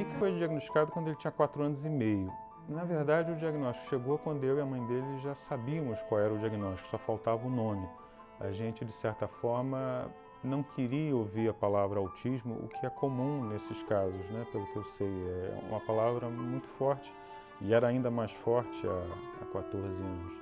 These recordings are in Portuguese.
Henrique foi diagnosticado quando ele tinha 4 anos e meio. Na verdade, o diagnóstico chegou quando eu e a mãe dele já sabíamos qual era o diagnóstico, só faltava o nome. A gente, de certa forma, não queria ouvir a palavra autismo, o que é comum nesses casos, né? Pelo que eu sei. É uma palavra muito forte e era ainda mais forte há 14 anos.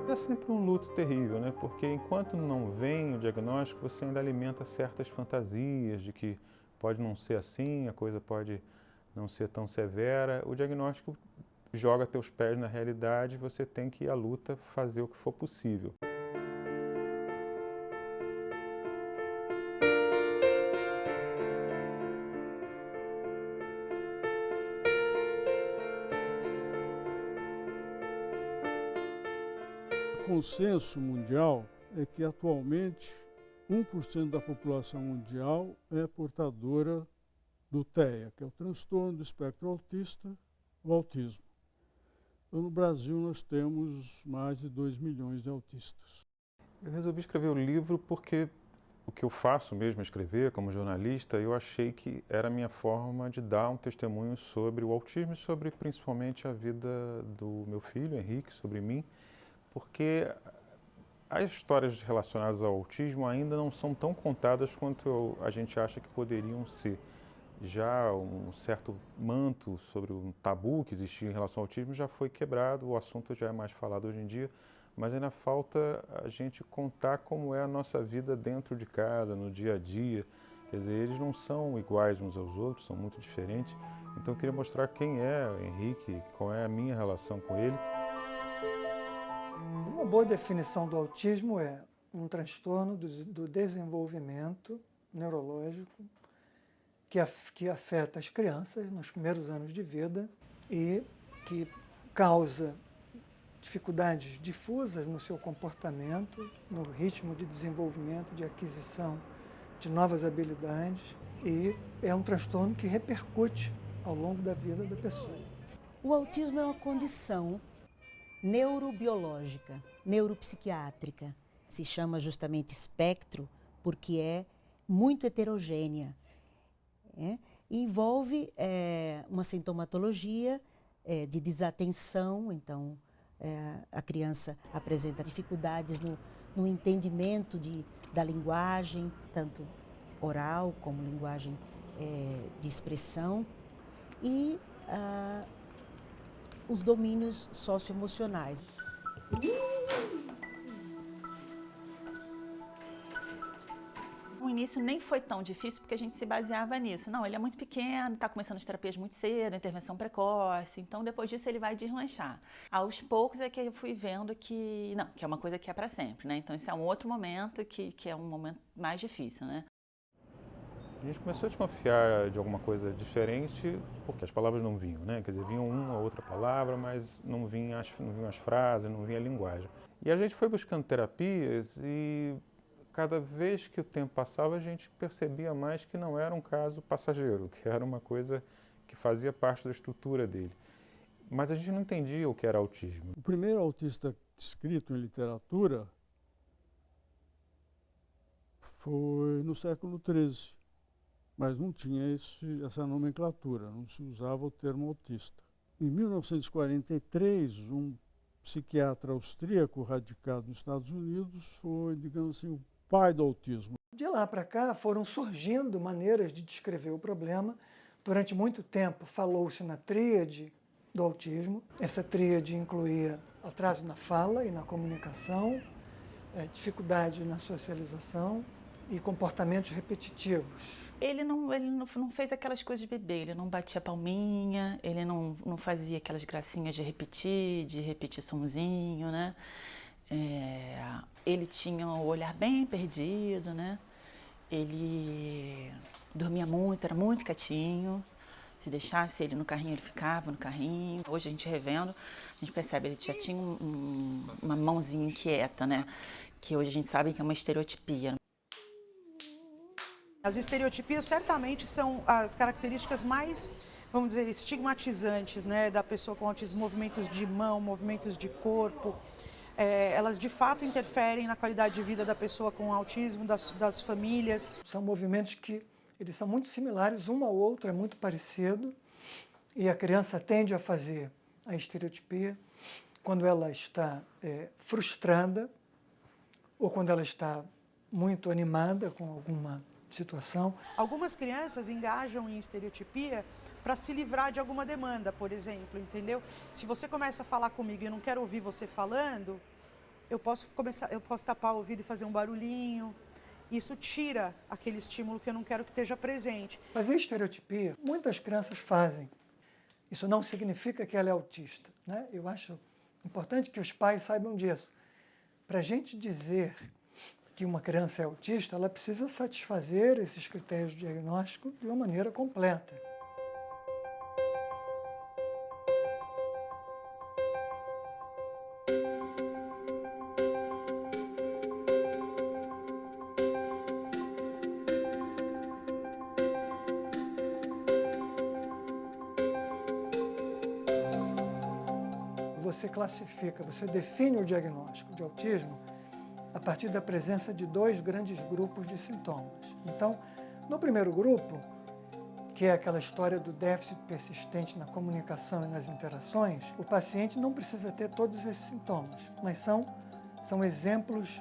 É sempre um luto terrível, né? Porque enquanto não vem o diagnóstico, você ainda alimenta certas fantasias de que pode não ser assim, a coisa pode não ser tão severa. O diagnóstico joga teus pés na realidade, você tem que ir à luta, fazer o que for possível. O consenso mundial é que atualmente 1% da população mundial é portadora do TEA, que é o transtorno do espectro autista, o autismo. Então, no Brasil, nós temos mais de 2 milhões de autistas. Eu resolvi escrever o livro porque o que eu faço mesmo, escrever como jornalista, eu achei que era a minha forma de dar um testemunho sobre o autismo e sobre principalmente a vida do meu filho, Henrique, sobre mim, porque as histórias relacionadas ao autismo ainda não são tão contadas quanto a gente acha que poderiam ser. Já um certo manto sobre um tabu que existia em relação ao autismo já foi quebrado, o assunto já é mais falado hoje em dia, mas ainda falta a gente contar como é a nossa vida dentro de casa, no dia a dia. Quer dizer, eles não são iguais uns aos outros, são muito diferentes. Então eu queria mostrar quem é o Henrique, qual é a minha relação com ele. Uma boa definição do autismo é um transtorno do desenvolvimento neurológico que afeta as crianças nos primeiros anos de vida e que causa dificuldades difusas no seu comportamento, no ritmo de desenvolvimento, de aquisição de novas habilidades, e é um transtorno que repercute ao longo da vida da pessoa. O autismo é uma condição neurobiológica, neuropsiquiátrica. Se chama justamente espectro porque é muito heterogênea. Envolve uma sintomatologia de desatenção, então a criança apresenta dificuldades no entendimento da linguagem, tanto oral como linguagem de expressão, e os domínios socioemocionais. No início nem foi tão difícil porque a gente se baseava nisso. Não, ele é muito pequeno, está começando as terapias muito cedo, intervenção precoce, então depois disso ele vai deslanchar. Aos poucos é que eu fui vendo que é uma coisa que é para sempre, né? Então esse é um outro momento que é um momento mais difícil, né? A gente começou a desconfiar de alguma coisa diferente porque as palavras não vinham, né? Quer dizer, vinham uma ou outra palavra, mas não vinham as frases, não vinha a linguagem. E a gente foi buscando terapias e cada vez que o tempo passava, a gente percebia mais que não era um caso passageiro, que era uma coisa que fazia parte da estrutura dele. Mas a gente não entendia o que era autismo. O primeiro autista escrito em literatura foi no século XIII, mas não tinha essa nomenclatura, não se usava o termo autista. Em 1943, um psiquiatra austríaco radicado nos Estados Unidos foi, digamos assim, o pai do autismo. De lá para cá foram surgindo maneiras de descrever o problema. Durante muito tempo falou-se na tríade do autismo. Essa tríade incluía atraso na fala e na comunicação, dificuldade na socialização e comportamentos repetitivos. Ele não fez aquelas coisas de bebê, ele não batia palminha, ele não fazia aquelas gracinhas de repetir somzinho, né? Ele tinha o olhar bem perdido, né? Ele dormia muito, era muito quietinho. Se deixasse ele no carrinho, ele ficava no carrinho. Hoje a gente revendo, a gente percebe, ele já tinha uma mãozinha inquieta, né? Que hoje a gente sabe que é uma estereotipia. As estereotipias certamente são as características mais, vamos dizer, estigmatizantes, né, da pessoa com autismo, movimentos de mão, movimentos de corpo. Elas de fato interferem na qualidade de vida da pessoa com autismo, das famílias. São movimentos que eles são muito similares, um ao outro é muito parecido, e a criança tende a fazer a estereotipia quando ela está frustrada ou quando ela está muito animada com alguma situação. Algumas crianças engajam em estereotipia para se livrar de alguma demanda, por exemplo, entendeu? Se você começa a falar comigo e eu não quero ouvir você falando, eu posso tapar o ouvido e fazer um barulhinho. Isso tira aquele estímulo que eu não quero que esteja presente. Fazer estereotipia, muitas crianças fazem. Isso não significa que ela é autista, né? Eu acho importante que os pais saibam disso. Para a gente dizer que uma criança é autista, ela precisa satisfazer esses critérios de diagnóstico de uma maneira completa. Você classifica, você define o diagnóstico de autismo a partir da presença de 2 grandes grupos de sintomas. Então, no primeiro grupo, que é aquela história do déficit persistente na comunicação e nas interações, o paciente não precisa ter todos esses sintomas, mas são exemplos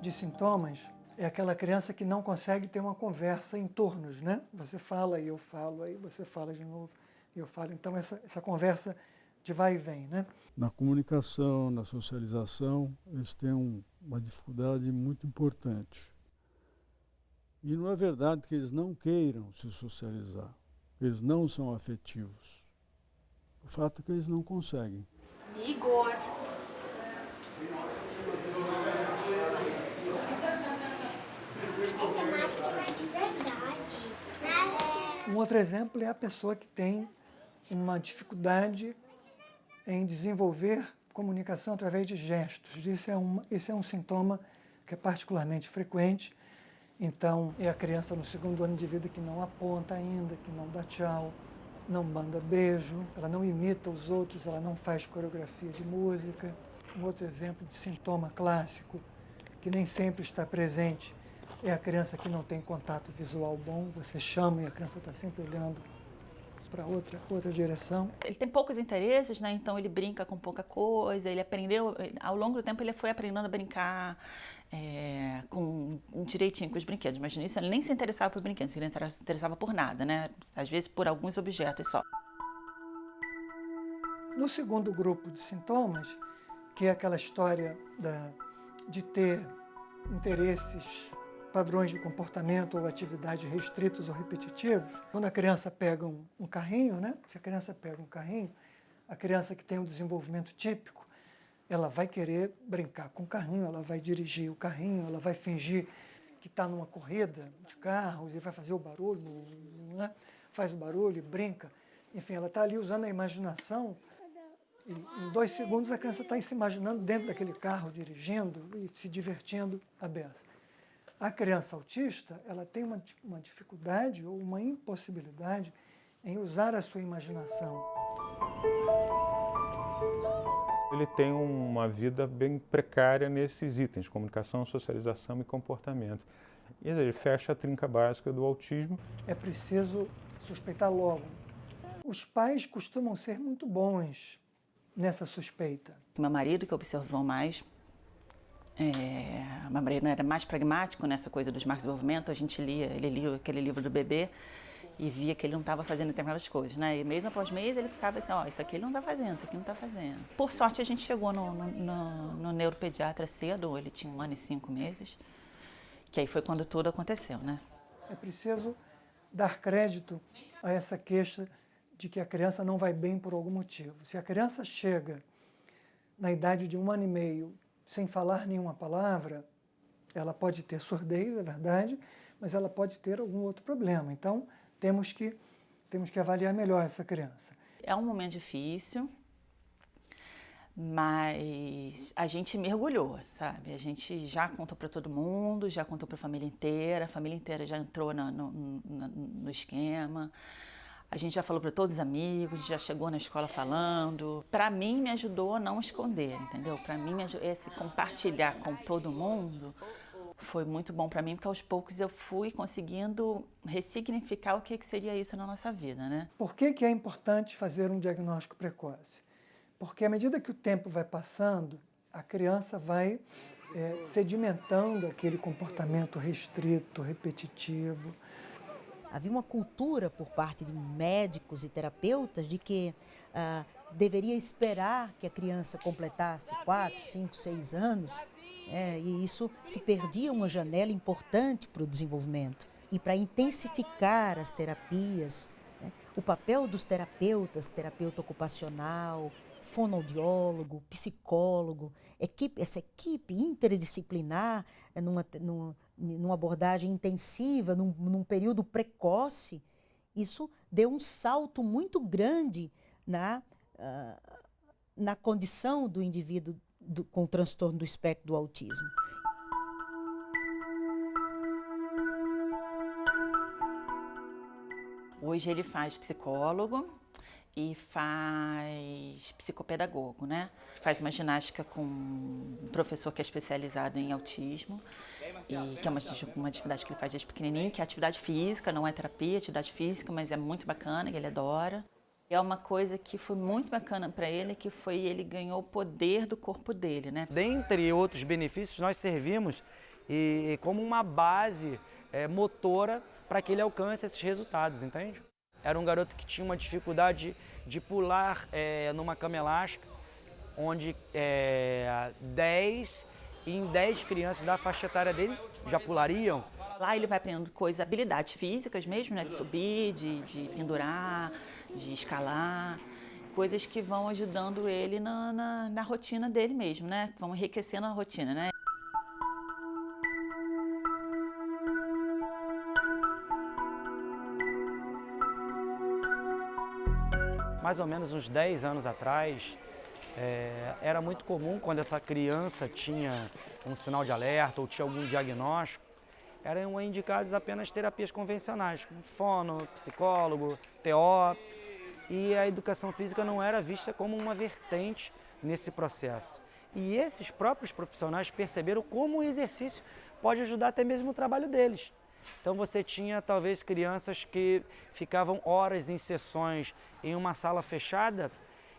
de sintomas. É aquela criança que não consegue ter uma conversa em turnos, né? Você fala e eu falo, aí você fala de novo e eu falo. Então, essa conversa de vai e vem, né? Na comunicação, na socialização, eles têm uma dificuldade muito importante. E não é verdade que eles não queiram se socializar, eles não são afetivos. O fato é que eles não conseguem. Igor. Essa máscara não é de verdade. Um outro exemplo é a pessoa que tem uma dificuldade em desenvolver comunicação através de gestos. Esse é um sintoma que é particularmente frequente. Então, é a criança no 2º ano de vida que não aponta ainda, que não dá tchau, não manda beijo, ela não imita os outros, ela não faz coreografia de música. Um outro exemplo de sintoma clássico, que nem sempre está presente, é a criança que não tem contato visual bom. Você chama e a criança está sempre olhando para outra direção. Ele tem poucos interesses, né? Então ele brinca com pouca coisa, ele aprendeu, ao longo do tempo ele foi aprendendo a brincar direitinho com os brinquedos, mas no início ele nem se interessava por brinquedos, ele não se interessava por nada, né? Às vezes por alguns objetos só. No segundo grupo de sintomas, que é aquela história de ter interesses, padrões de comportamento ou atividades restritos ou repetitivos. Quando a criança pega um carrinho, né? Se a criança pega um carrinho, a criança que tem um desenvolvimento típico, ela vai querer brincar com o carrinho, ela vai dirigir o carrinho, ela vai fingir que está numa corrida de carros e vai fazer o barulho, né? Faz o barulho, brinca. Enfim, ela está ali usando a imaginação. E em 2 segundos a criança está se imaginando dentro daquele carro, dirigindo e se divertindo à beça. A criança autista, ela tem uma dificuldade ou uma impossibilidade em usar a sua imaginação. Ele tem uma vida bem precária nesses itens, comunicação, socialização e comportamento. E ele fecha a trinca básica do autismo. É preciso suspeitar logo. Os pais costumam ser muito bons nessa suspeita. Meu marido, que observou mais, meu marido era mais pragmático nessa coisa dos marcos de desenvolvimento. Ele lia aquele livro do bebê e via que ele não estava fazendo determinadas coisas, né? E mês após mês ele ficava assim, isso aqui ele não está fazendo, isso aqui não está fazendo. Por sorte a gente chegou no neuropediatra cedo, ele tinha 1 ano e 5 meses, que aí foi quando tudo aconteceu, né? É preciso dar crédito a essa queixa de que a criança não vai bem por algum motivo. Se a criança chega na idade de 1 ano e meio sem falar nenhuma palavra, ela pode ter surdez, é verdade, mas ela pode ter algum outro problema. Então, temos que avaliar melhor essa criança. É um momento difícil, mas a gente mergulhou, sabe? A gente já contou para todo mundo, já contou para a família inteira já entrou no esquema. A gente já falou para todos os amigos, já chegou na escola falando. Para mim, me ajudou a não esconder, entendeu? Para mim, esse compartilhar com todo mundo foi muito bom para mim, porque aos poucos eu fui conseguindo ressignificar o que seria isso na nossa vida, né? Por que é importante fazer um diagnóstico precoce? Porque à medida que o tempo vai passando, a criança vai sedimentando aquele comportamento restrito, repetitivo. Havia uma cultura por parte de médicos e terapeutas de que deveria esperar que a criança completasse 4, 5, 6 anos, e isso se perdia uma janela importante para o desenvolvimento. E para intensificar as terapias, né, o papel dos terapeutas, terapeuta ocupacional, fonoaudiólogo, psicólogo, essa equipe interdisciplinar, numa abordagem intensiva, num período precoce, isso deu um salto muito grande na condição do indivíduo com transtorno do espectro do autismo. Hoje ele faz psicólogo e faz psicopedagogo, né? Faz uma ginástica com um professor que é especializado em autismo, e que é uma atividade que ele faz desde pequenininho, que é atividade física, não é terapia, é atividade física, mas é muito bacana, ele adora. É uma coisa que foi muito bacana para ele, que foi ele ganhou o poder do corpo dele, né? Dentre outros benefícios, nós servimos como uma base motora para que ele alcance esses resultados, entende? Era um garoto que tinha uma dificuldade de pular numa cama elástica, onde 10 em 10 crianças da faixa etária dele já pulariam. Lá ele vai aprendendo coisas, habilidades físicas mesmo, né? De subir, de pendurar, de escalar, coisas que vão ajudando ele na rotina dele mesmo, né? Vão enriquecendo a rotina, né? Mais ou menos uns 10 anos atrás, era muito comum quando essa criança tinha um sinal de alerta ou tinha algum diagnóstico, eram indicadas apenas terapias convencionais, como fono, psicólogo, TO, e a educação física não era vista como uma vertente nesse processo. E esses próprios profissionais perceberam como o exercício pode ajudar até mesmo o trabalho deles. Então você tinha talvez crianças que ficavam horas em sessões em uma sala fechada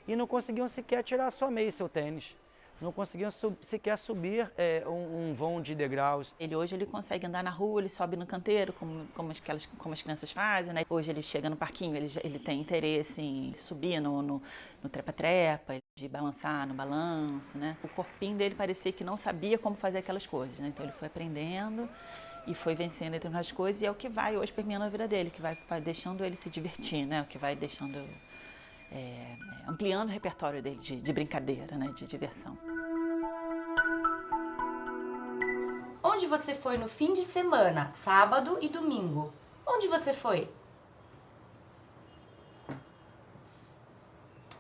e não conseguiam sequer tirar a sua meia e seu tênis. Não conseguiam sequer subir um vão de degraus. Hoje ele consegue andar na rua, ele sobe no canteiro, como as crianças fazem, né? Hoje ele chega no parquinho, ele tem interesse em subir no trepa-trepa, de balançar no balanço, né? O corpinho dele parecia que não sabia como fazer aquelas coisas, né? Então ele foi aprendendo e foi vencendo determinadas coisas, e é o que vai hoje permeando a vida dele, que vai deixando ele se divertir, né? O que vai deixando... ampliando o repertório dele de brincadeira, né, de diversão. Onde você foi no fim de semana, sábado e domingo? Onde você foi?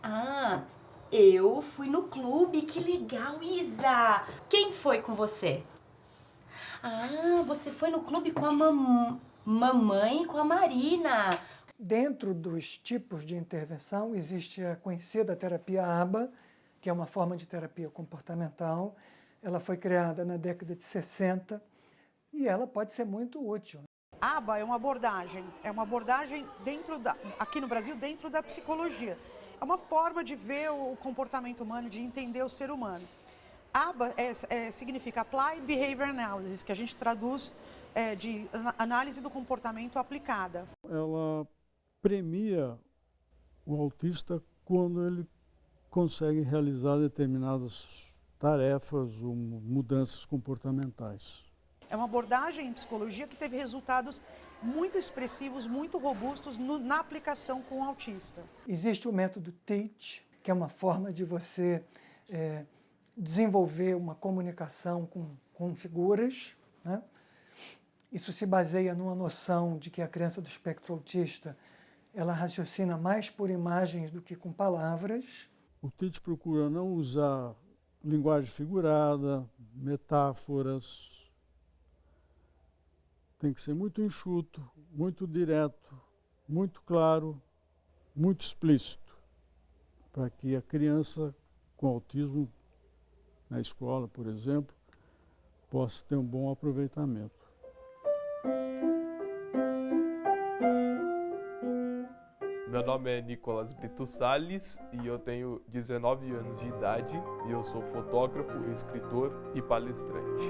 Ah, eu fui no clube, que legal, Isa! Quem foi com você? Ah, você foi no clube com a mamãe e com a Marina. Dentro dos tipos de intervenção, existe a conhecida terapia ABA, que é uma forma de terapia comportamental. Ela foi criada na década de 60 e ela pode ser muito útil. ABA é uma abordagem aqui no Brasil, dentro da psicologia. É uma forma de ver o comportamento humano, de entender o ser humano. ABA significa Applied Behavior Analysis, que a gente traduz de análise do comportamento aplicada. Ela premia o autista quando ele consegue realizar determinadas tarefas ou mudanças comportamentais. É uma abordagem em psicologia que teve resultados muito expressivos, muito robustos na aplicação com o autista. Existe o método TEACH, que é uma forma de você desenvolver uma comunicação com figuras, né? Isso se baseia numa noção de que a criança do espectro autista ela raciocina mais por imagens do que com palavras. O TEACH procura não usar linguagem figurada, metáforas. Tem que ser muito enxuto, muito direto, muito claro, muito explícito, para que a criança com autismo, na escola, por exemplo, possa ter um bom aproveitamento. Meu nome é Nicolas Brito Salles e eu tenho 19 anos de idade e eu sou fotógrafo, escritor e palestrante.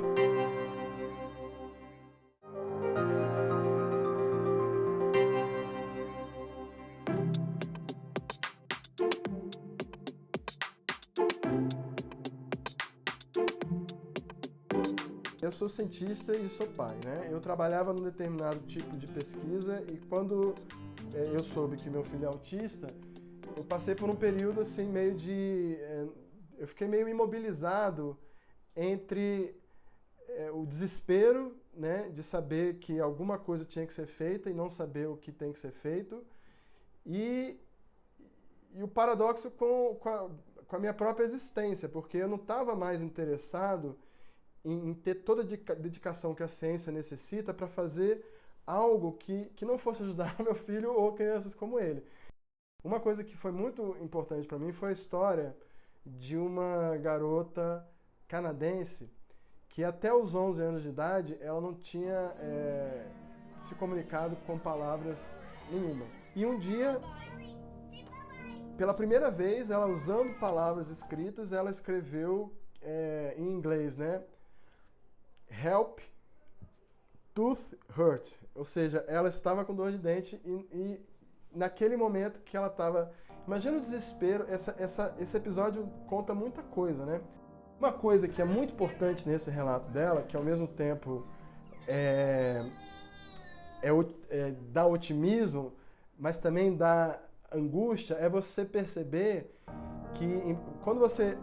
Eu sou cientista e sou pai, né? Eu trabalhava num determinado tipo de pesquisa e quando eu soube que meu filho é autista, eu passei por um período assim meio de... eu fiquei meio imobilizado entre o desespero, né, de saber que alguma coisa tinha que ser feita e não saber o que tem que ser feito, e o paradoxo com a minha própria existência, porque eu não estava mais interessado em ter toda a dedicação que a ciência necessita para fazer algo que não fosse ajudar meu filho ou crianças como ele. Uma coisa que foi muito importante para mim foi a história de uma garota canadense que até os 11 anos de idade ela não tinha se comunicado com palavras nenhuma. E um dia, pela primeira vez, ela usando palavras escritas, ela escreveu em inglês, né? Help, tooth hurt. Ou seja, ela estava com dor de dente e naquele momento que ela estava... Imagina o desespero, esse episódio conta muita coisa, né? Uma coisa que é muito importante nesse relato dela, que ao mesmo tempo dá otimismo, mas também dá angústia, é você perceber que quando você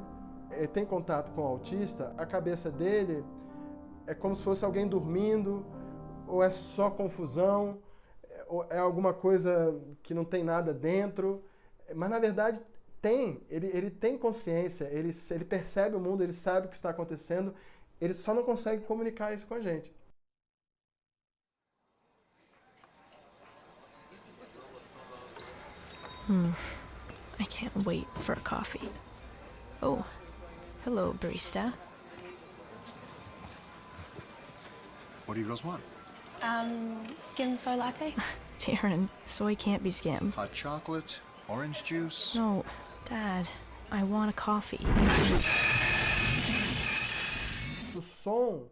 tem contato com o autista, a cabeça dele é como se fosse alguém dormindo, ou é só confusão, ou é alguma coisa que não tem nada dentro, mas na verdade ele tem consciência, ele percebe o mundo, ele sabe o que está acontecendo, ele só não consegue comunicar isso com a gente. I can't wait for a coffee. Oh, hello, barista. What do you girls want? Skim soy latte? Darren, soy can't be skim. Hot chocolate, orange juice. No, Dad, I want a coffee. O som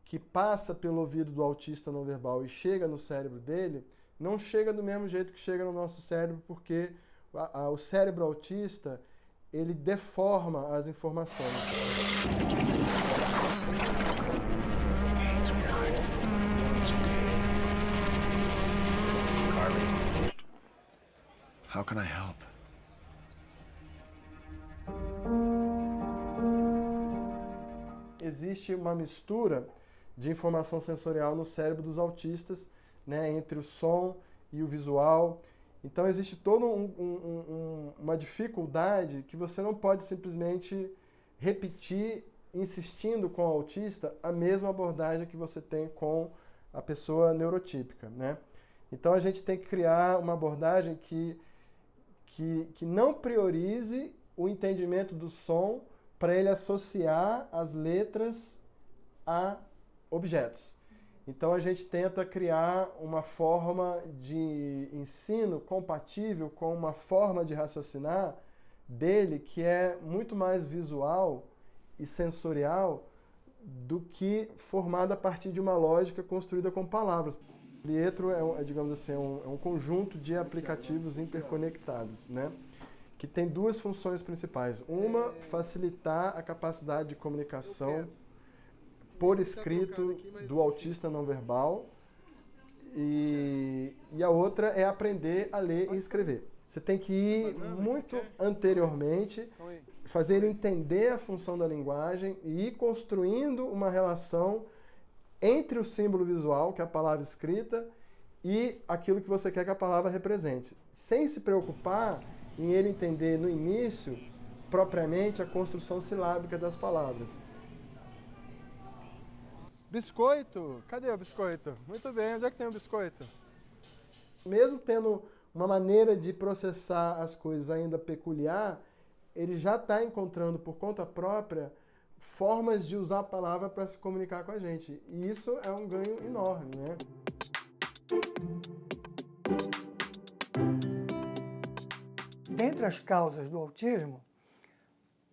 que passa pelo ouvido do autista não verbal e chega no cérebro dele, não chega do mesmo jeito que chega no nosso cérebro, porque o cérebro autista, ele deforma as informações. How can I help? Existe uma mistura de informação sensorial no cérebro dos autistas, né, entre o som e o visual. Então existe toda uma dificuldade que você não pode simplesmente repetir, insistindo com o autista, a mesma abordagem que você tem com a pessoa neurotípica, né? Então a gente tem que criar uma abordagem que não priorize o entendimento do som para ele associar as letras a objetos. Então a gente tenta criar uma forma de ensino compatível com uma forma de raciocinar dele que é muito mais visual e sensorial do que formada a partir de uma lógica construída com palavras. O Lietro digamos assim, é um conjunto de aplicativos interconectados, né? Que tem duas funções principais. Uma, facilitar a capacidade de comunicação por escrito do autista não verbal, e a outra é aprender a ler e escrever. Você tem que ir muito anteriormente, fazer ele entender a função da linguagem e ir construindo uma relação entre o símbolo visual, que é a palavra escrita, e aquilo que você quer que a palavra represente. Sem se preocupar em ele entender no início propriamente a construção silábica das palavras. Biscoito? Cadê o biscoito? Muito bem, onde é que tem o biscoito? Mesmo tendo uma maneira de processar as coisas ainda peculiar, ele já está encontrando por conta própria formas de usar a palavra para se comunicar com a gente. E isso é um ganho enorme, né? Dentre as causas do autismo,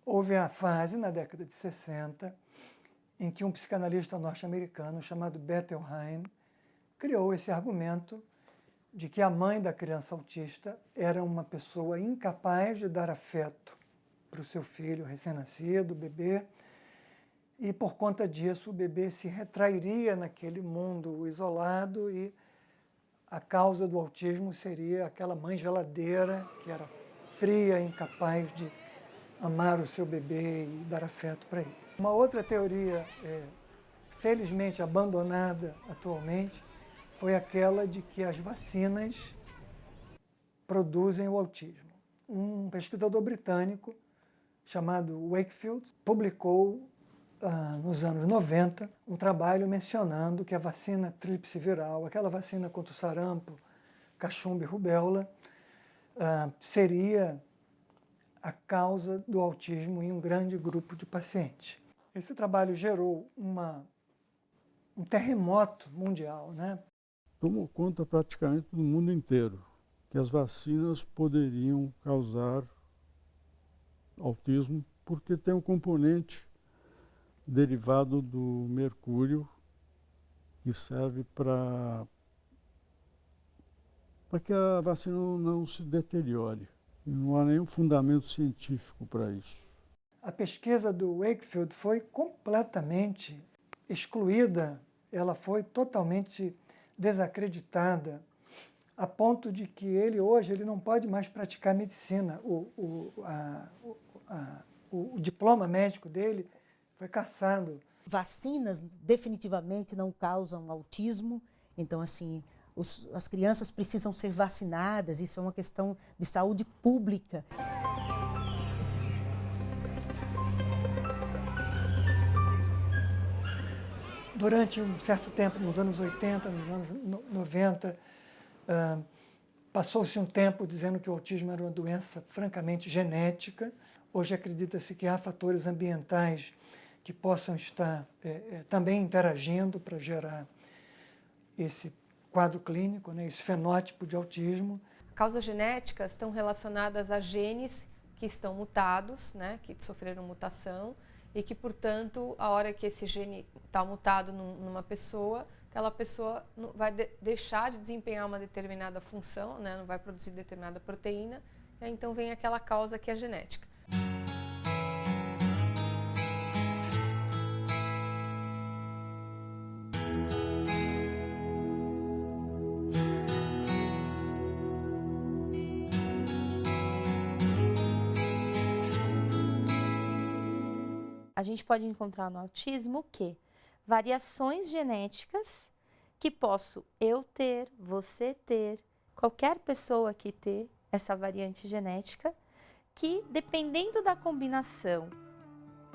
houve a fase, na década de 60, em que um psicanalista norte-americano chamado Bettelheim criou esse argumento de que a mãe da criança autista era uma pessoa incapaz de dar afeto para o seu filho recém-nascido, o bebê, e por conta disso o bebê se retrairia naquele mundo isolado e a causa do autismo seria aquela mãe geladeira que era fria, incapaz de amar o seu bebê e dar afeto para ele. Uma outra teoria, felizmente abandonada atualmente, foi aquela de que as vacinas produzem o autismo. Um pesquisador britânico chamado Wakefield publicou, nos anos 90, um trabalho mencionando que a vacina tríplice viral, aquela vacina contra o sarampo, cachumba e rubéola, seria a causa do autismo em um grande grupo de pacientes. Esse trabalho gerou um terremoto mundial, né? Tomou conta praticamente do mundo inteiro que as vacinas poderiam causar autismo porque tem um componente derivado do mercúrio que serve para que a vacina não se deteriore. E não há nenhum fundamento científico para isso. A pesquisa do Wakefield foi completamente excluída, ela foi totalmente desacreditada, a ponto de que hoje ele não pode mais praticar medicina. O diploma médico dele foi cassado. Vacinas definitivamente não causam autismo, então assim, as crianças precisam ser vacinadas, isso é uma questão de saúde pública. Durante um certo tempo, nos anos 80, nos anos 90, passou-se um tempo dizendo que o autismo era uma doença francamente genética. Hoje acredita-se que há fatores ambientais que possam estar também interagindo para gerar esse quadro clínico, né, esse fenótipo de autismo. Causas genéticas estão relacionadas a genes que estão mutados, né, que sofreram mutação, e que, portanto, a hora que esse gene está mutado numa pessoa, aquela pessoa vai deixar de desempenhar uma determinada função, né, não vai produzir determinada proteína, e aí, então vem aquela causa que é genética. A gente pode encontrar no autismo o quê? Variações genéticas que posso eu ter, você ter, qualquer pessoa aqui ter essa variante genética, que dependendo da combinação,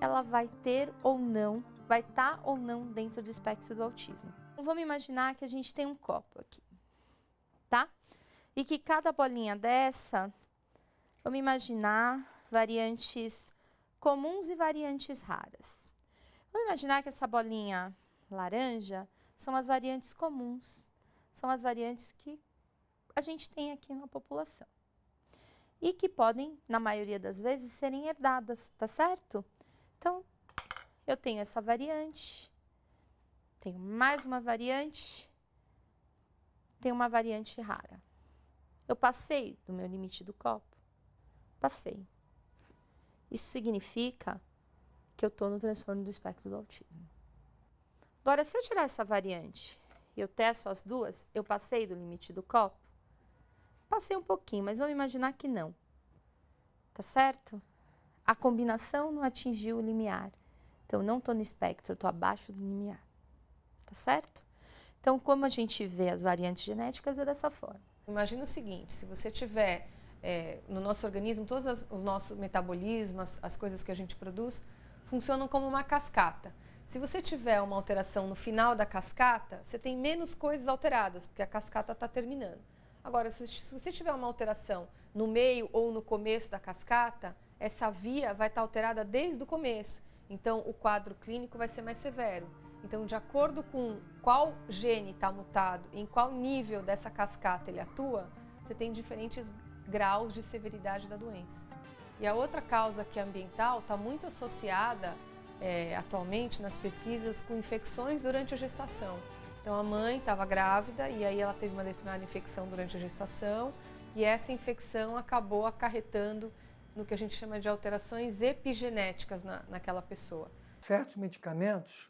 ela vai ter ou não, vai estar ou não dentro do espectro do autismo. Então, vamos imaginar que a gente tem um copo aqui, tá? E que cada bolinha dessa, vamos imaginar variantes comuns e variantes raras. Vamos imaginar que essa bolinha laranja são as variantes comuns, são as variantes que a gente tem aqui na população. E que podem, na maioria das vezes, serem herdadas, tá certo? Então, eu tenho essa variante, tenho mais uma variante, tenho uma variante rara. Eu passei do meu limite do copo? Passei. Isso significa que eu estou no transtorno do espectro do autismo. Agora, se eu tirar essa variante e eu testo as duas, eu passei do limite do copo? Passei um pouquinho, mas vamos imaginar que não. Tá certo? A combinação não atingiu o limiar. Então, eu não estou no espectro, eu estou abaixo do limiar. Tá certo? Então, como a gente vê as variantes genéticas é dessa forma. Imagina o seguinte, se você tiver no nosso organismo, todos os nossos metabolismos, as coisas que a gente produz, funcionam como uma cascata. Se você tiver uma alteração no final da cascata, você tem menos coisas alteradas, porque a cascata está terminando. Agora, se você tiver uma alteração no meio ou no começo da cascata, essa via vai estar alterada desde o começo. Então, o quadro clínico vai ser mais severo. Então, de acordo com qual gene está mutado, em qual nível dessa cascata ele atua, você tem diferentes graus de severidade da doença. E a outra causa, que é ambiental, está muito associada atualmente nas pesquisas com infecções durante a gestação. Então, a mãe estava grávida e aí ela teve uma determinada infecção durante a gestação e essa infecção acabou acarretando no que a gente chama de alterações epigenéticas naquela pessoa. Certos medicamentos,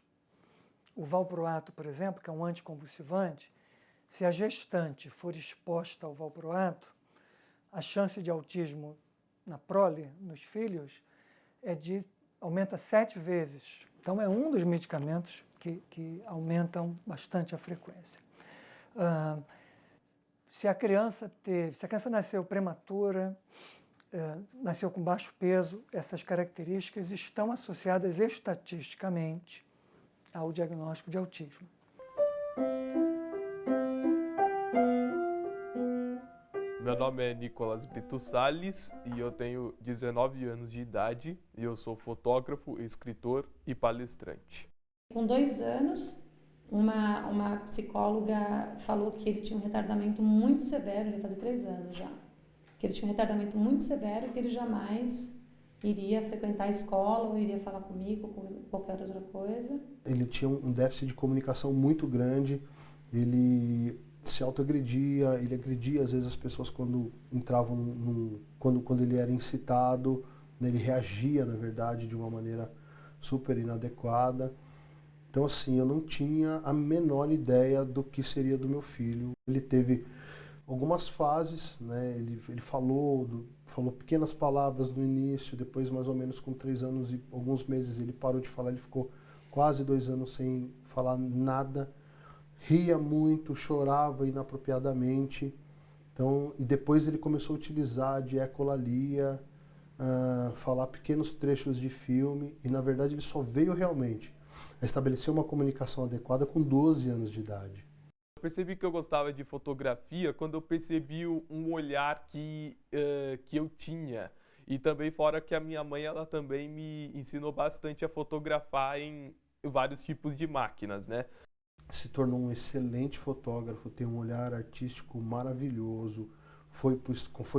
o valproato, por exemplo, que é um anticonvulsivante, se a gestante for exposta ao valproato, a chance de autismo na prole, nos filhos, aumenta 7 vezes. Então, é um dos medicamentos que aumentam bastante a frequência. Se a criança nasceu prematura, nasceu com baixo peso, essas características estão associadas estatisticamente ao diagnóstico de autismo. Meu nome é Nicolas Brito Salles e eu tenho 19 anos de idade e eu sou fotógrafo, escritor e palestrante. Com 2 anos, uma psicóloga falou que ele tinha um retardamento muito severo, ele ia fazer 3 anos já, que ele tinha um retardamento muito severo, que ele jamais iria frequentar a escola ou iria falar comigo ou qualquer outra coisa. Ele tinha um déficit de comunicação muito grande, ele se autoagredia, ele agredia às vezes as pessoas quando entravam quando ele era incitado, né, ele reagia, na verdade, de uma maneira super inadequada. Então, assim, eu não tinha a menor ideia do que seria do meu filho. Ele teve algumas fases, né, ele falou pequenas palavras no início, depois mais ou menos com 3 anos e alguns meses ele parou de falar, ele ficou quase 2 anos sem falar nada. Ria muito, chorava inapropriadamente, então, e depois ele começou a utilizar de ecolalia, falar pequenos trechos de filme, e na verdade ele só veio realmente a estabelecer uma comunicação adequada com 12 anos de idade. Eu percebi que eu gostava de fotografia quando eu percebi um olhar que eu tinha, e também fora que a minha mãe ela também me ensinou bastante a fotografar em vários tipos de máquinas, né? Se tornou um excelente fotógrafo, tem um olhar artístico maravilhoso, foi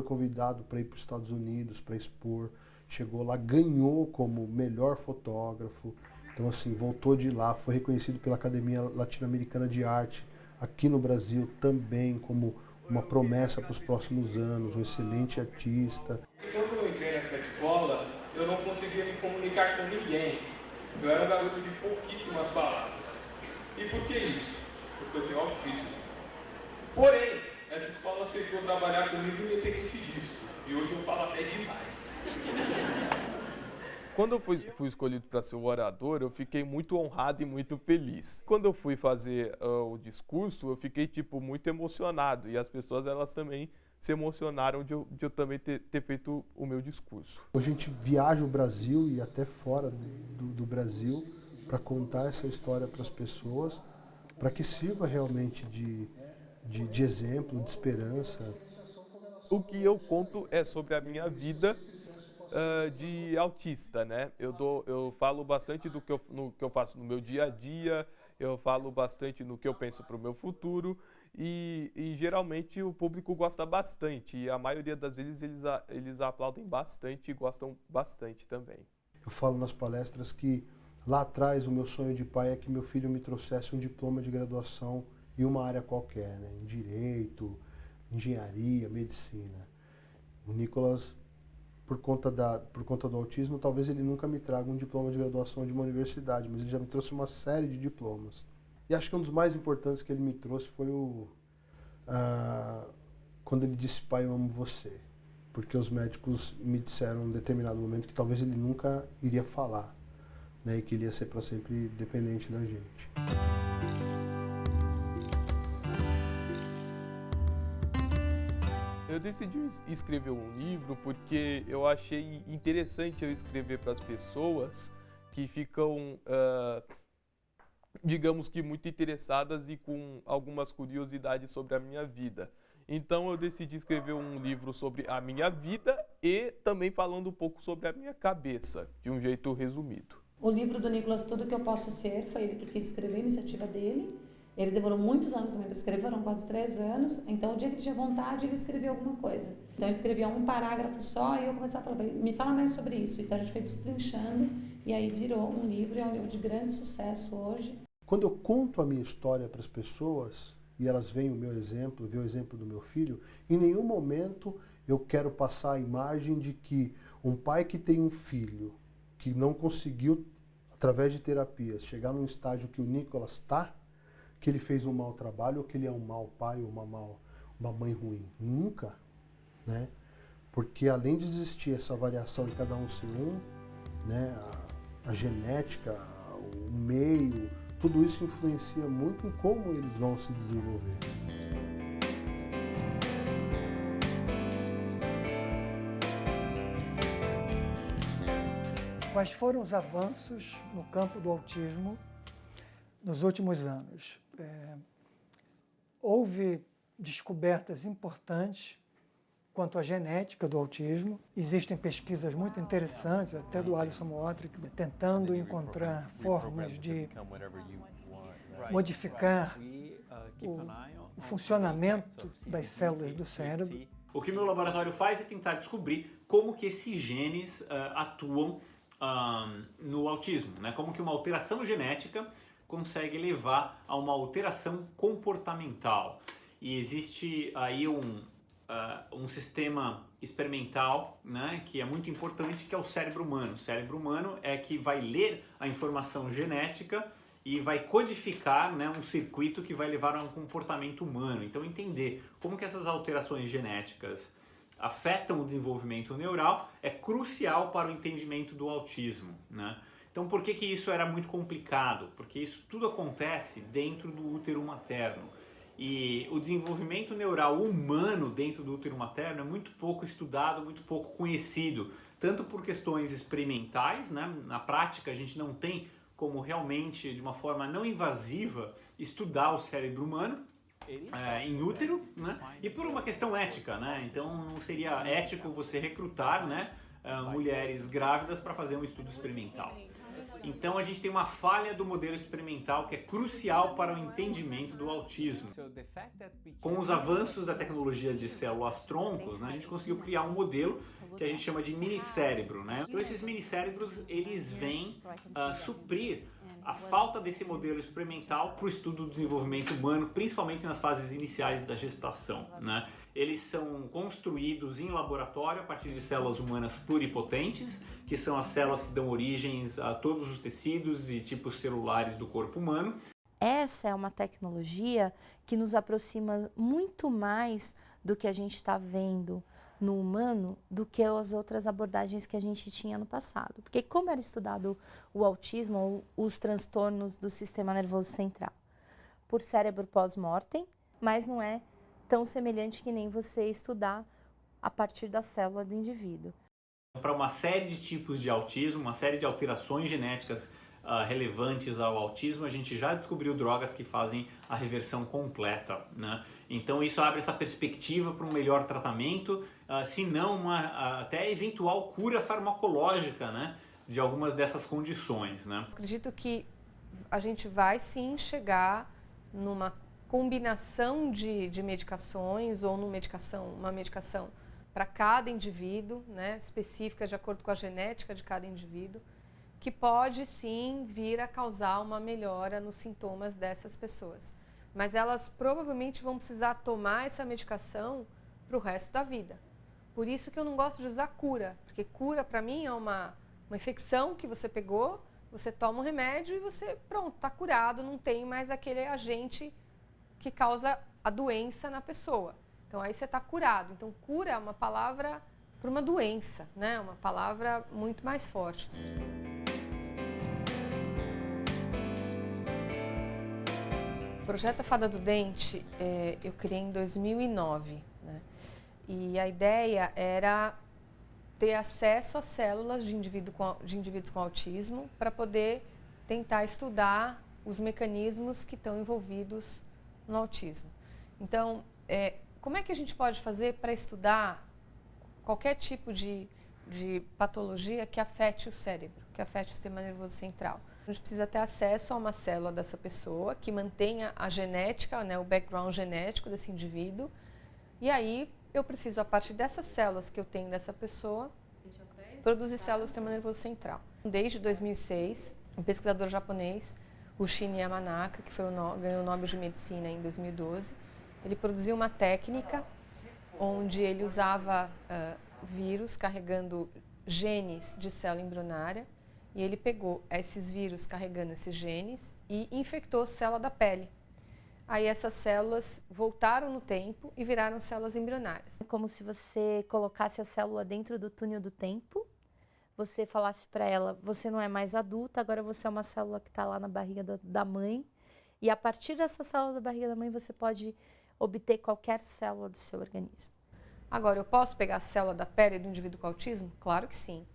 convidado para ir para os Estados Unidos para expor, chegou lá, ganhou como melhor fotógrafo, então assim, voltou de lá, foi reconhecido pela Academia Latino-Americana de Arte, aqui no Brasil também como uma promessa para os próximos anos, um excelente artista. Quando eu entrei nessa escola, eu não conseguia me comunicar com ninguém, eu era um garoto de pouquíssimas palavras. E por que isso? Porque eu tenho autismo. Porém, essa escola aceitou trabalhar comigo independente disso. E hoje eu falo até demais. Quando eu fui escolhido para ser o orador, eu fiquei muito honrado e muito feliz. Quando eu fui fazer o discurso, eu fiquei muito emocionado. E as pessoas elas também se emocionaram de eu também ter feito o meu discurso. A gente viaja o Brasil e até fora do Brasil para contar essa história para as pessoas, para que sirva realmente de exemplo, de esperança. O que eu conto é sobre a minha vida de autista, né? Eu falo bastante do que eu faço no meu dia a dia, eu falo bastante no que eu penso para o meu futuro e geralmente o público gosta bastante e a maioria das vezes eles aplaudem bastante e gostam bastante também. Eu falo nas palestras que lá atrás, o meu sonho de pai é que meu filho me trouxesse um diploma de graduação em uma área qualquer, né? Em direito, engenharia, medicina. O Nicolas, por conta do autismo, talvez ele nunca me traga um diploma de graduação de uma universidade, mas ele já me trouxe uma série de diplomas. E acho que um dos mais importantes que ele me trouxe foi quando ele disse, pai, eu amo você. Porque os médicos me disseram em um determinado momento que talvez ele nunca iria falar. E que ele ia ser para sempre dependente da gente. Eu Eu decidi escrever um livro porque eu achei interessante eu escrever para as pessoas que ficam, digamos que muito interessadas e com algumas curiosidades sobre a minha vida. Então eu decidi escrever um livro sobre a minha vida e também falando um pouco sobre a minha cabeça, de um jeito resumido. O livro do Nicolas, Tudo Que Eu Posso Ser, foi ele que quis escrever, a iniciativa dele. Ele demorou muitos anos também para escrever, foram quase 3 anos. Então, o dia que ele tinha vontade, ele escrevia alguma coisa. Então, ele escrevia um parágrafo só e eu começava a falar para ele, me fala mais sobre isso. Então, a gente foi destrinchando e aí virou um livro e é um livro de grande sucesso hoje. Quando eu conto a minha história para as pessoas e elas veem o meu exemplo, veem o exemplo do meu filho, em nenhum momento eu quero passar a imagem de que um pai que tem um filho que não conseguiu, através de terapias, chegar num estágio que o Nicolas está, que ele fez um mau trabalho ou que ele é um mau pai ou uma mãe ruim. Nunca, né? Porque além de existir essa variação de cada um ser um, né, a genética, o meio, tudo isso influencia muito em como eles vão se desenvolver. Quais foram os avanços no campo do autismo nos últimos anos? Houve descobertas importantes quanto à genética do autismo. Existem pesquisas muito interessantes, até do Alison Motrick, tentando encontrar formas de modificar o funcionamento das células do cérebro. O que o meu laboratório faz é tentar descobrir como que esses genes atuam no autismo, né? Como que uma alteração genética consegue levar a uma alteração comportamental. E existe aí um sistema experimental, né, que é muito importante, que é o cérebro humano. O cérebro humano é que vai ler a informação genética e vai codificar, né, um circuito que vai levar a um comportamento humano. Então entender como que essas alterações genéticas afetam o desenvolvimento neural é crucial para o entendimento do autismo, né? Então por que isso era muito complicado? Porque isso tudo acontece dentro do útero materno. E o desenvolvimento neural humano dentro do útero materno é muito pouco estudado, muito pouco conhecido. Tanto por questões experimentais, né? Na prática a gente não tem como realmente, de uma forma não invasiva, estudar o cérebro humano em útero, né? E por uma questão ética, né? Então não seria ético você recrutar, né, mulheres grávidas para fazer um estudo experimental. Então a gente tem uma falha do modelo experimental que é crucial para o entendimento do autismo. Com os avanços da tecnologia de células-troncos, né, a gente conseguiu criar um modelo que a gente chama de minicérebro, né? Então esses minicérebros, eles vêm suprir a falta desse modelo experimental para o estudo do desenvolvimento humano, principalmente nas fases iniciais da gestação, né? Eles são construídos em laboratório a partir de células humanas pluripotentes, que são as células que dão origens a todos os tecidos e tipos celulares do corpo humano. Essa é uma tecnologia que nos aproxima muito mais do que a gente está vendo no humano do que as outras abordagens que a gente tinha no passado. Porque como era estudado o autismo ou os transtornos do sistema nervoso central? Por cérebro pós-mortem, mas não é tão semelhante que nem você estudar a partir da célula do indivíduo. Para uma série de tipos de autismo, uma série de alterações genéticas relevantes ao autismo, a gente já descobriu drogas que fazem a reversão completa, né? Então isso abre essa perspectiva para um melhor tratamento, se não uma até eventual cura farmacológica, né, de algumas dessas condições, né? Acredito que a gente vai sim chegar numa combinação de medicações ou uma medicação para cada indivíduo, né, específica de acordo com a genética de cada indivíduo, que pode sim vir a causar uma melhora nos sintomas dessas pessoas. Mas elas provavelmente vão precisar tomar essa medicação para o resto da vida. Por isso que eu não gosto de usar cura, porque cura para mim é uma infecção que você pegou, você toma um remédio e você, pronto, está curado, não tem mais aquele agente que causa a doença na pessoa. Então aí você está curado. Então cura é uma palavra para uma doença, né? Uma palavra muito mais forte. O projeto A Fada do Dente eu criei em 2009, né? E a ideia era ter acesso às células de indivíduos com autismo para poder tentar estudar os mecanismos que estão envolvidos no autismo. Então, como é que a gente pode fazer para estudar qualquer tipo de patologia que afete o cérebro, que afete o sistema nervoso central? A gente precisa ter acesso a uma célula dessa pessoa que mantenha a genética, né, o background genético desse indivíduo. E aí eu preciso, a partir dessas células que eu tenho dessa pessoa, produzir células do sistema nervoso central. Desde 2006, um pesquisador japonês, o Shinya Yamanaka, que ganhou o Nobel de Medicina em 2012, ele produziu uma técnica onde ele usava vírus carregando genes de célula embrionária, e ele pegou esses vírus carregando esses genes e infectou a célula da pele. Aí essas células voltaram no tempo e viraram células embrionárias. É como se você colocasse a célula dentro do túnel do tempo, você falasse para ela, você não é mais adulta, agora você é uma célula que está lá na barriga da mãe, e a partir dessa célula da barriga da mãe você pode obter qualquer célula do seu organismo. Agora, eu posso pegar a célula da pele do indivíduo com autismo? Claro que sim.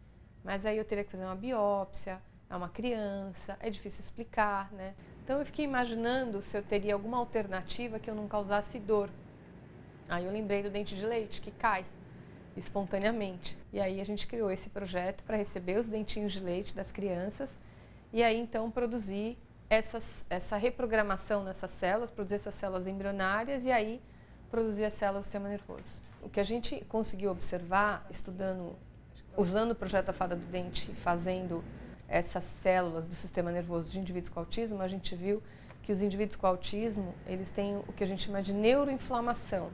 Mas aí eu teria que fazer uma biópsia, é uma criança, é difícil explicar, né? Então eu fiquei imaginando se eu teria alguma alternativa que eu não causasse dor. Aí eu lembrei do dente de leite, que cai espontaneamente. E aí a gente criou esse projeto para receber os dentinhos de leite das crianças e aí então produzir essa reprogramação nessas células, produzir essas células embrionárias e aí produzir as células do sistema nervoso. O que a gente conseguiu observar, usando o projeto A Fada do Dente, fazendo essas células do sistema nervoso de indivíduos com autismo, a gente viu que os indivíduos com autismo, eles têm o que a gente chama de neuroinflamação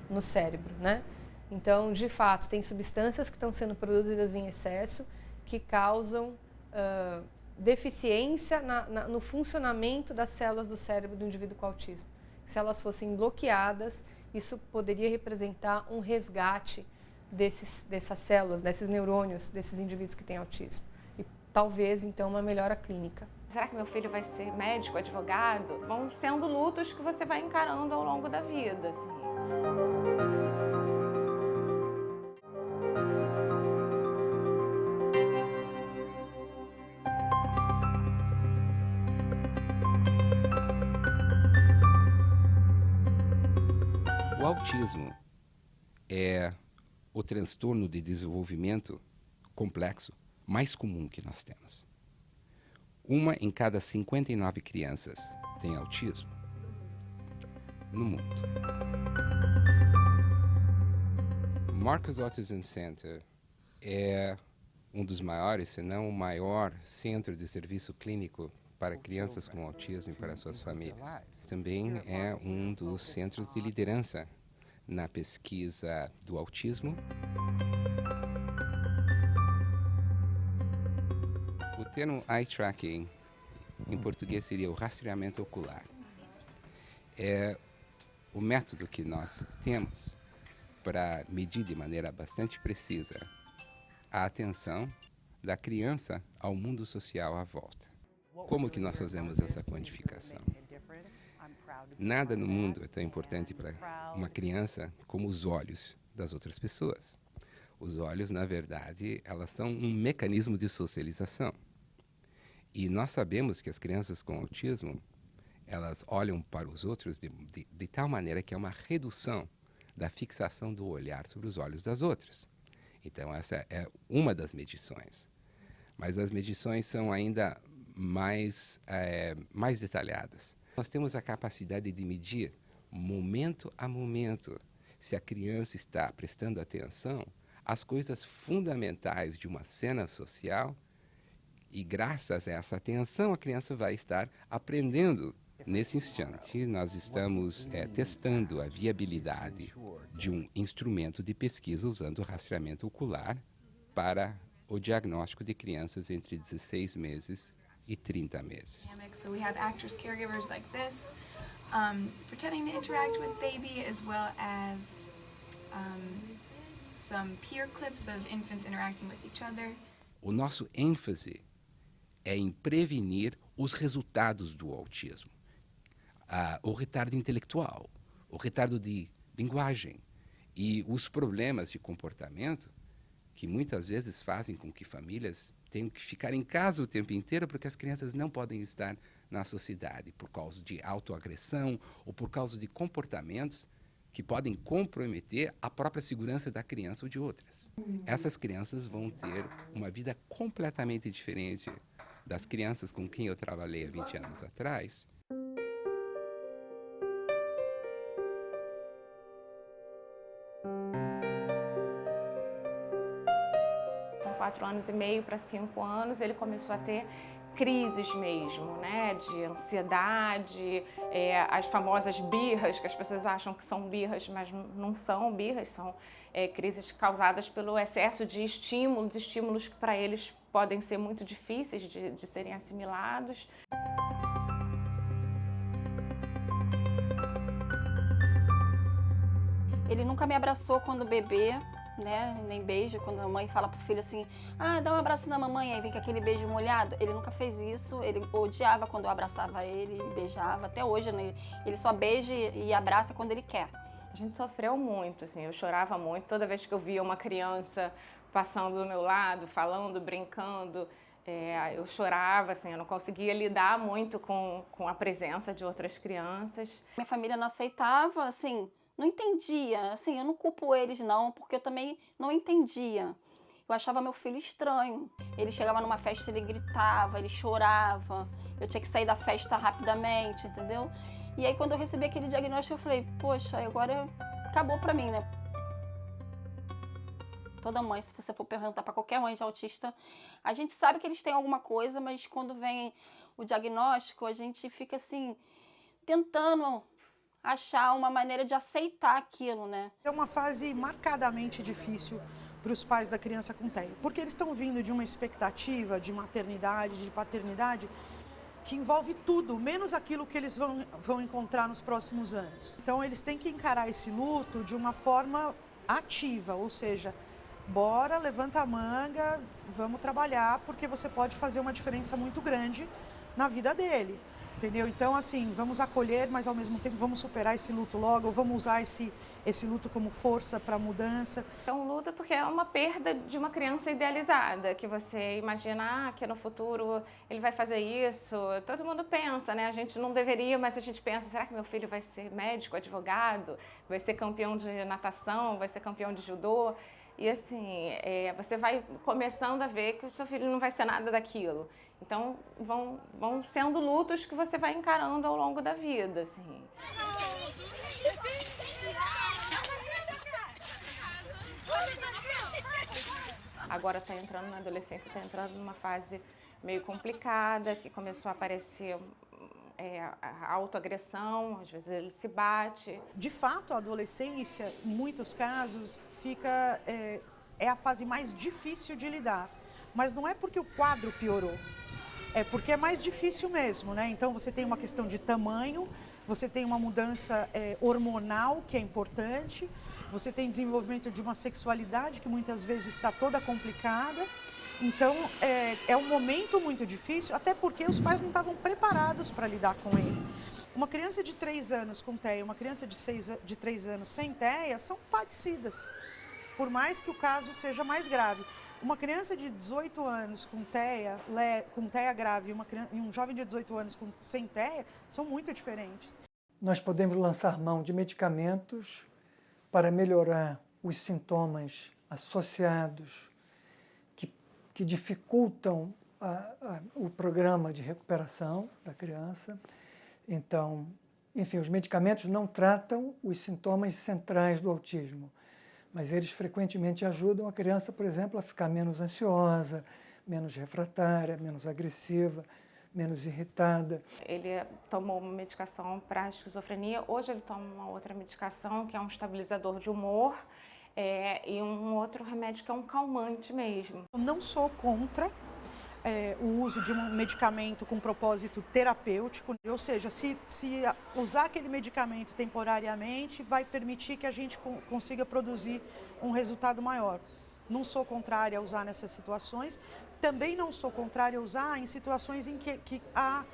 no cérebro, né? Então, de fato, tem substâncias que estão sendo produzidas em excesso que causam deficiência no funcionamento das células do cérebro do indivíduo com autismo. Se elas fossem bloqueadas, isso poderia representar um resgate dessas células, desses neurônios, desses indivíduos que têm autismo. E talvez, então, uma melhora clínica. Será que meu filho vai ser médico, advogado? Vão sendo lutas que você vai encarando ao longo da vida, assim. O autismo é o transtorno de desenvolvimento complexo mais comum que nós temos. 1 em cada 59 crianças tem autismo no mundo. O Marcus Autism Center é um dos maiores, se não o maior, centro de serviço clínico para crianças com autismo e para suas famílias. Também é um dos centros de liderança na pesquisa do autismo. O termo eye tracking, em português, seria o rastreamento ocular. É o método que nós temos para medir de maneira bastante precisa a atenção da criança ao mundo social à volta. Como que nós fazemos essa quantificação? Nada no mundo é tão importante para uma criança como os olhos das outras pessoas. Os olhos, na verdade, elas são um mecanismo de socialização. E nós sabemos que as crianças com autismo, elas olham para os outros de tal maneira que é uma redução da fixação do olhar sobre os olhos das outras. Então, essa é uma das medições. Mas as medições são ainda mais detalhadas. Nós temos a capacidade de medir, momento a momento, se a criança está prestando atenção às coisas fundamentais de uma cena social, e graças a essa atenção a criança vai estar aprendendo. Nesse instante, nós estamos testando a viabilidade de um instrumento de pesquisa usando o rastreamento ocular para o diagnóstico de crianças entre 16 meses e 30 meses. So we have actors, caregivers like this, pretending to interact with baby, as well as some peer clips of infants interacting with each other. O nosso ênfase é em prevenir os resultados do autismo, o retardo intelectual, o retardo de linguagem E os problemas de comportamento, que muitas vezes fazem com que famílias tenham que ficar em casa o tempo inteiro porque as crianças não podem estar na sociedade por causa de autoagressão ou por causa de comportamentos que podem comprometer a própria segurança da criança ou de outras. Essas crianças vão ter uma vida completamente diferente das crianças com quem eu trabalhei há 20 anos atrás. Com 4 anos e meio para 5 anos, ele começou a ter crises mesmo, né, de ansiedade, as famosas birras, que as pessoas acham que são birras, mas não são birras, são crises causadas pelo excesso de estímulos que para eles podem ser muito difíceis de serem assimilados. Ele nunca me abraçou quando bebê, né, nem beijo, quando a mãe fala pro filho assim, ah, dá um abraço na mamãe, aí vem com aquele beijo molhado. Ele nunca fez isso, ele odiava quando eu abraçava ele, beijava, até hoje, né, ele só beija e abraça quando ele quer. A gente sofreu muito, assim, eu chorava muito toda vez que eu via uma criança passando do meu lado, falando, brincando, eu chorava, assim, eu não conseguia lidar muito com a presença de outras crianças. Minha família não aceitava, assim, não entendia, assim, eu não culpo eles não, porque eu também não entendia. Eu achava meu filho estranho. Ele chegava numa festa, ele gritava, ele chorava, eu tinha que sair da festa rapidamente, entendeu? E aí quando eu recebi aquele diagnóstico, eu falei, poxa, agora acabou pra mim, né? Toda mãe, se você for perguntar pra qualquer mãe de autista, a gente sabe que eles têm alguma coisa, mas quando vem o diagnóstico, a gente fica assim, tentando achar uma maneira de aceitar aquilo, né? É uma fase marcadamente difícil para os pais da criança com TEA, porque eles estão vindo de uma expectativa de maternidade, de paternidade, que envolve tudo, menos aquilo que eles vão encontrar nos próximos anos. Então eles têm que encarar esse luto de uma forma ativa, ou seja, bora, levanta a manga, vamos trabalhar, porque você pode fazer uma diferença muito grande na vida dele. Entendeu? Então, assim, vamos acolher, mas ao mesmo tempo vamos superar esse luto logo, vamos usar esse luto como força para a mudança. É um luto porque é uma perda de uma criança idealizada, que você imagina que no futuro ele vai fazer isso. Todo mundo pensa, né? A gente não deveria, mas a gente pensa, será que meu filho vai ser médico, advogado, vai ser campeão de natação, vai ser campeão de judô? E assim, você vai começando a ver que o seu filho não vai ser nada daquilo. Então, vão sendo lutos que você vai encarando ao longo da vida, assim. Agora está entrando na adolescência, está entrando numa fase meio complicada, que começou a aparecer a autoagressão, às vezes ele se bate. De fato, a adolescência, em muitos casos, é a fase mais difícil de lidar. Mas não é porque o quadro piorou, é porque é mais difícil mesmo, né? Então você tem uma questão de tamanho, você tem uma mudança hormonal que é importante, você tem desenvolvimento de uma sexualidade que muitas vezes está toda complicada. Então é um momento muito difícil, até porque os pais não estavam preparados para lidar com ele. Uma criança de 3 anos com TEA e uma criança de 3 anos sem TEA são parecidas, por mais que o caso seja mais grave. Uma criança de 18 anos com TEA grave e um jovem de 18 anos sem TEA são muito diferentes. Nós podemos lançar mão de medicamentos para melhorar os sintomas associados que dificultam o programa de recuperação da criança. Então, enfim, os medicamentos não tratam os sintomas centrais do autismo, mas eles frequentemente ajudam a criança, por exemplo, a ficar menos ansiosa, menos refratária, menos agressiva, menos irritada. Ele tomou uma medicação para esquizofrenia, hoje ele toma uma outra medicação que é um estabilizador de humor e um outro remédio que é um calmante mesmo. Eu não sou contra o uso de um medicamento com propósito terapêutico, ou seja, se usar aquele medicamento temporariamente vai permitir que a gente consiga produzir um resultado maior. Não sou contrária a usar nessas situações, também não sou contrária a usar em situações em que há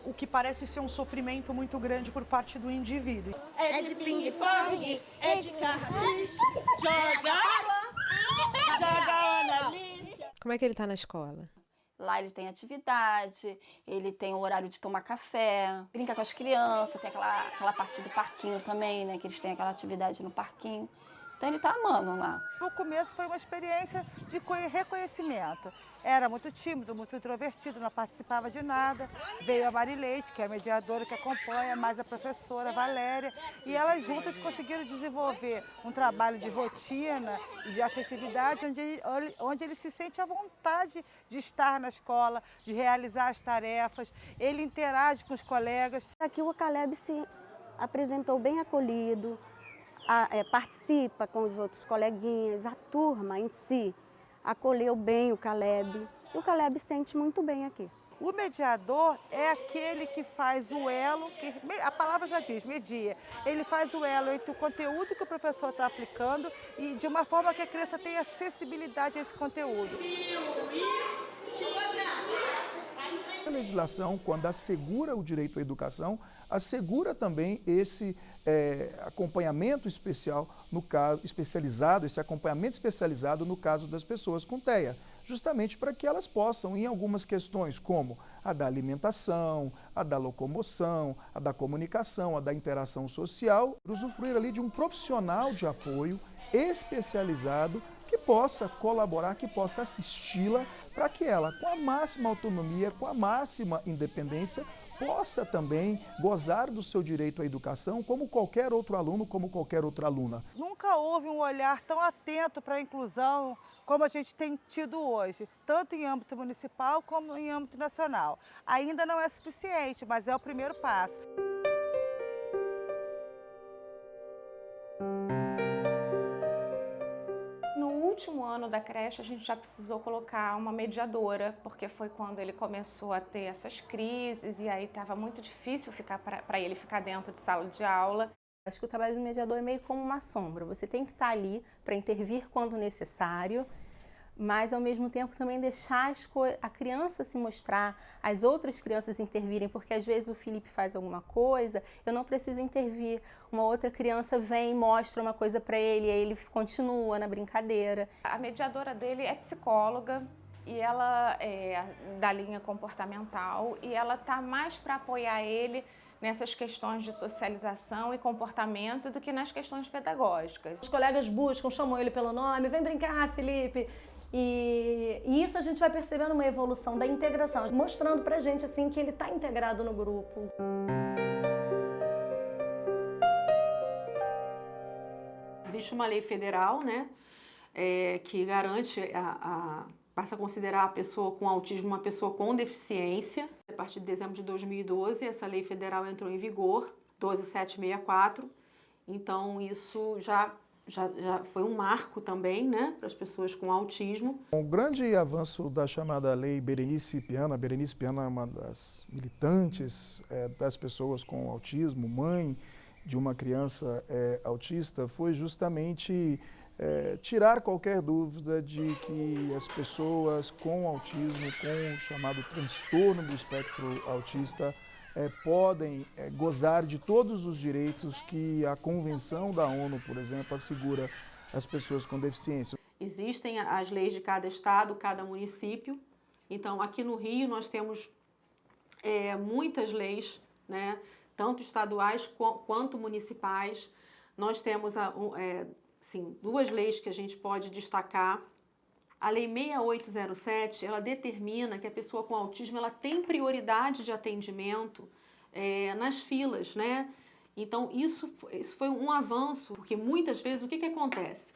o que parece ser um sofrimento muito grande por parte do indivíduo. É de ping-pong, é de carrapicho, joga água, joga Analícia. Como é que ele está na escola? Lá ele tem atividade, ele tem o horário de tomar café, brinca com as crianças, tem aquela parte do parquinho também, né? Que eles têm aquela atividade no parquinho. Então ele tá amando lá. No começo foi uma experiência de reconhecimento. Era muito tímido, muito introvertido, não participava de nada. Veio a Marileite, que é a mediadora que acompanha, mais a professora Valéria, e elas juntas conseguiram desenvolver um trabalho de rotina e de afetividade, onde ele se sente à vontade de estar na escola, de realizar as tarefas, ele interage com os colegas. Aqui o Caleb se apresentou bem acolhido, participa com os outros coleguinhas, a turma em si acolheu bem o Caleb, e o Caleb sente muito bem aqui. O mediador é aquele que faz o elo, a palavra já diz, media. Ele faz o elo entre o conteúdo que o professor está aplicando e de uma forma que a criança tenha acessibilidade a esse conteúdo. A legislação, quando assegura o direito à educação, assegura também esse acompanhamento especial, no caso, especializado, esse acompanhamento especializado no caso das pessoas com TEA, justamente para que elas possam, em algumas questões, como a da alimentação, a da locomoção, a da comunicação, a da interação social, usufruir ali de um profissional de apoio especializado que possa colaborar, que possa assisti-la, para que ela, com a máxima autonomia, com a máxima independência, possa também gozar do seu direito à educação como qualquer outro aluno, como qualquer outra aluna. Nunca houve um olhar tão atento para a inclusão como a gente tem tido hoje, tanto em âmbito municipal como em âmbito nacional. Ainda não é suficiente, mas é o primeiro passo. No último ano da creche, a gente já precisou colocar uma mediadora, porque foi quando ele começou a ter essas crises e aí estava muito difícil para ele ficar dentro de sala de aula. Acho que o trabalho do mediador é meio como uma sombra. Você tem que estar ali para intervir quando necessário, mas ao mesmo tempo também deixar a criança se mostrar, as outras crianças intervirem, porque às vezes o Felipe faz alguma coisa, eu não preciso intervir, uma outra criança vem e mostra uma coisa para ele, e aí ele continua na brincadeira. A mediadora dele é psicóloga e ela é da linha comportamental e ela tá mais para apoiar ele nessas questões de socialização e comportamento do que nas questões pedagógicas. Os colegas buscam, chamam ele pelo nome, vem brincar, Felipe. E isso a gente vai percebendo uma evolução da integração, mostrando pra gente assim que ele está integrado no grupo. Existe uma lei federal, né, que garante passa a considerar a pessoa com autismo uma pessoa com deficiência. A partir de dezembro de 2012, essa lei federal entrou em vigor, 12764. Então isso já foi um marco também, né, para as pessoas com autismo. O grande avanço da chamada Lei Berenice Piana é uma das militantes das pessoas com autismo, mãe de uma criança autista, foi justamente tirar qualquer dúvida de que as pessoas com autismo, com o chamado transtorno do espectro autista, podem gozar de todos os direitos que a Convenção da ONU, por exemplo, assegura às pessoas com deficiência. Existem as leis de cada estado, cada município. Então, aqui no Rio, nós temos muitas leis, né, tanto estaduais quanto municipais. Nós temos duas leis que a gente pode destacar. A Lei 6807, ela determina que a pessoa com autismo ela tem prioridade de atendimento nas filas, né? Então, isso foi um avanço, porque muitas vezes o que acontece?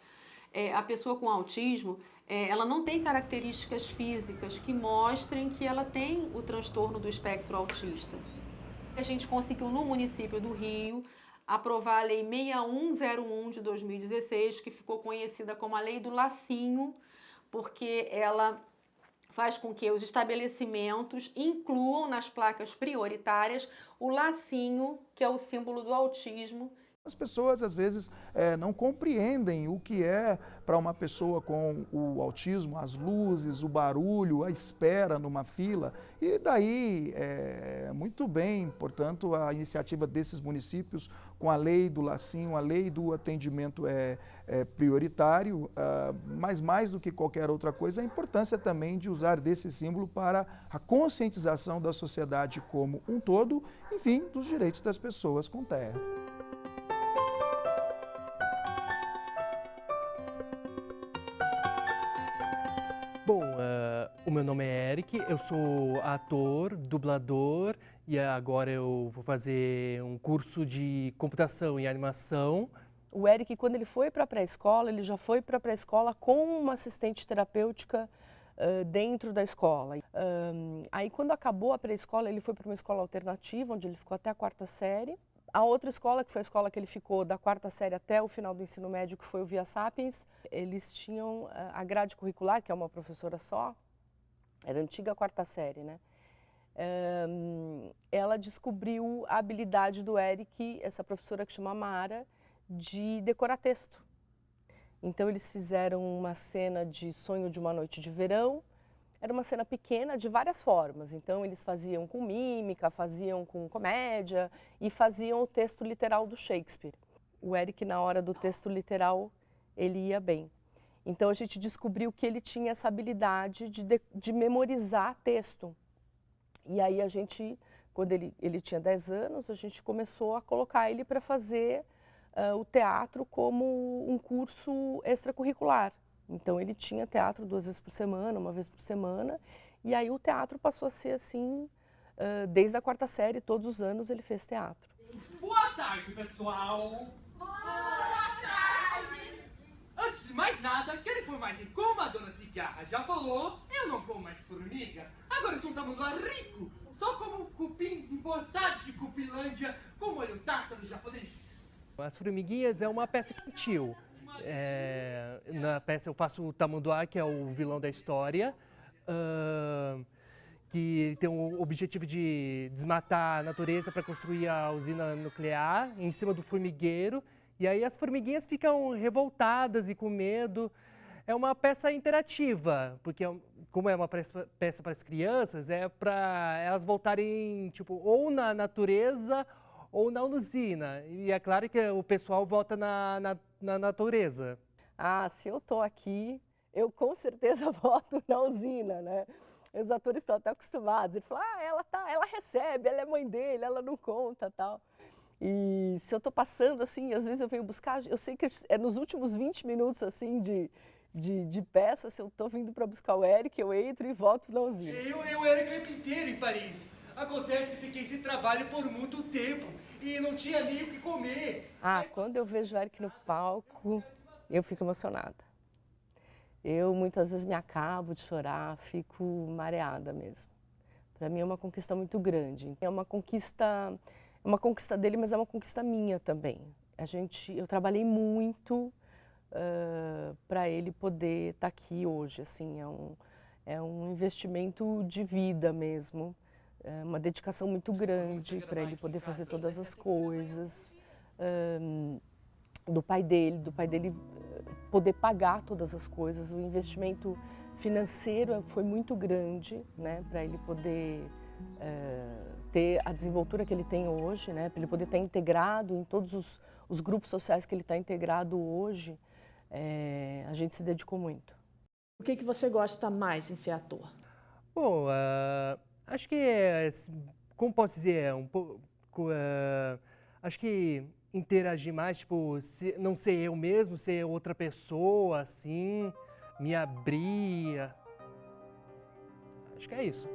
A pessoa com autismo, ela não tem características físicas que mostrem que ela tem o transtorno do espectro autista. A gente conseguiu, no município do Rio, aprovar a Lei 6101 de 2016, que ficou conhecida como a Lei do Lacinho, porque ela faz com que os estabelecimentos incluam nas placas prioritárias o lacinho, que é o símbolo do autismo. As pessoas, às vezes, não compreendem o que é para uma pessoa com o autismo, as luzes, o barulho, a espera numa fila. E daí, muitas muito bem, portanto, a iniciativa desses municípios com a lei do lacinho, a lei do atendimento é prioritário, mas mais do que qualquer outra coisa, a importância também de usar desse símbolo para a conscientização da sociedade como um todo, enfim, dos direitos das pessoas com terra. Bom, o meu nome é Eric, eu sou ator, dublador e agora eu vou fazer um curso de computação e animação. O Eric, quando ele foi para a pré-escola, ele já foi para a pré-escola com uma assistente terapêutica dentro da escola. Aí quando acabou a pré-escola, ele foi para uma escola alternativa, onde ele ficou até a 4ª série. A outra escola, que foi a escola que ele ficou da 4ª série até o final do ensino médio, que foi o Via Sapiens, eles tinham a grade curricular, que é uma professora só, era a antiga 4ª série, né? Ela descobriu a habilidade do Eric, essa professora que chama Mara, de decorar texto. Então eles fizeram uma cena de Sonho de uma Noite de Verão. Era uma cena pequena de várias formas, então eles faziam com mímica, faziam com comédia e faziam o texto literal do Shakespeare. O Eric, na hora do texto literal, ele ia bem. Então a gente descobriu que ele tinha essa habilidade de memorizar texto. E aí a gente, quando ele tinha 10 anos, a gente começou a colocar ele para fazer o teatro como um curso extracurricular. Então ele tinha teatro 2 vezes por semana, 1 vez por semana, e aí o teatro passou a ser assim, desde a 4ª série, todos os anos ele fez teatro. Boa tarde, pessoal! Boa tarde! Antes de mais nada, quero informar que, como a dona Cigarra já falou, eu não como mais formiga. Agora eu sou um tamanduá rico, só como cupins importados de Cupilândia, com molho tártaro japonês. As Formiguinhas é uma peça infantil. Na peça eu faço o Tamanduá, que é o vilão da história, que tem o objetivo de desmatar a natureza para construir a usina nuclear em cima do formigueiro. E aí as formiguinhas ficam revoltadas e com medo. É uma peça interativa, porque como é uma peça para as crianças, é para elas voltarem tipo, ou na natureza ou na usina. E é claro que o pessoal vota na natureza. Ah, se eu estou aqui, eu com certeza voto na usina, né? Os atores estão até acostumados. Ele fala, ela recebe, ela é mãe dele, ela não conta, tal. E se eu estou passando, assim, às vezes eu venho buscar, eu sei que é nos últimos 20 minutos, assim, de peça, se eu estou vindo para buscar o Eric, eu entro e volto na usina. Eu era carpinteiro em Paris. Acontece que fiquei sem trabalho por muito tempo e não tinha nem o que comer. Ah, quando eu vejo o Eric no palco, eu fico emocionada. Eu muitas vezes me acabo de chorar, fico mareada mesmo. Para mim é uma conquista muito grande. É uma conquista dele, mas é uma conquista minha também. Eu trabalhei muito para ele poder estar aqui hoje. Assim, é um investimento de vida mesmo. É uma dedicação muito grande para ele poder fazer todas as coisas, do pai dele poder pagar todas as coisas. O investimento financeiro foi muito grande, né, para ele poder ter a desenvoltura que ele tem hoje, né, para ele poder estar integrado em todos os grupos sociais que ele está integrado hoje. A gente se dedicou muito. O que você gosta mais em ser ator? Bom, acho que como posso dizer, acho que interagir mais, tipo, não ser eu mesmo, ser outra pessoa, assim, me abrir. Acho que é isso.